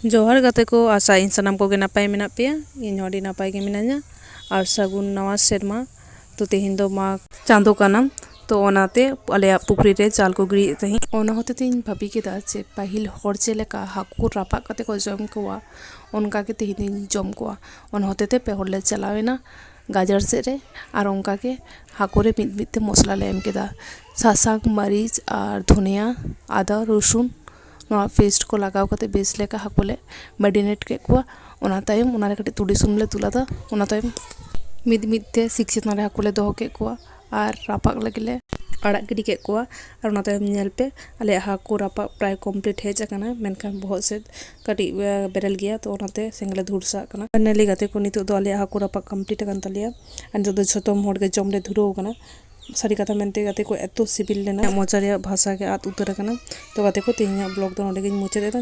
जोहार गाते को आशा इन सानाम को नपाय मेना पेया इन होडी नपाय के मिनाña और सगुन नवा सेरमा तो तेहिन दो माग चांदो काना तो ओनाते आले पुखरी रे जाल को गिरी तही ओना होते तीन भाभी के दाचे पाहिल हर चेलेका हाकु रापा कते को जम कोआ उनका के तेहिन जम कोआ ओन होते ते पे हरले चलावेना गाजर से रे और उनका के हाकु रे मिट मिट मसला ले एम केदा सासांग मरीच और धनिया आदा रसुन पेस्ट को लगाव कते बेस लेका हाकुले मैरिनेट के कुआ ओना तायम ओना रे कटे तुड़ी सुनले तुलादा ओना तायम मिद मिदते सिक चितना रे हाकुले दोहो के कुआ और रापाक लगिले आड़ा गिडी के कुआ और ओना तायम नेल पे आले हाकु रापाक प्राय कंप्लीट हेज आकना मेनखान बहुत से कटी बेरल गया तो ओनाते सेंगले धुरसा कना नेली गाते को नितो दो आले हाकु रापाक कंप्लीट आकन तलिया एंड दो झतम होड़ के जम ले धुरो कना सारी कथा मेनते गाते को एतो सिबिल लेना मजा रे भाषा के आत उतर कना तो गाते को तेहिया ब्लॉग दो नोडे मुचे देता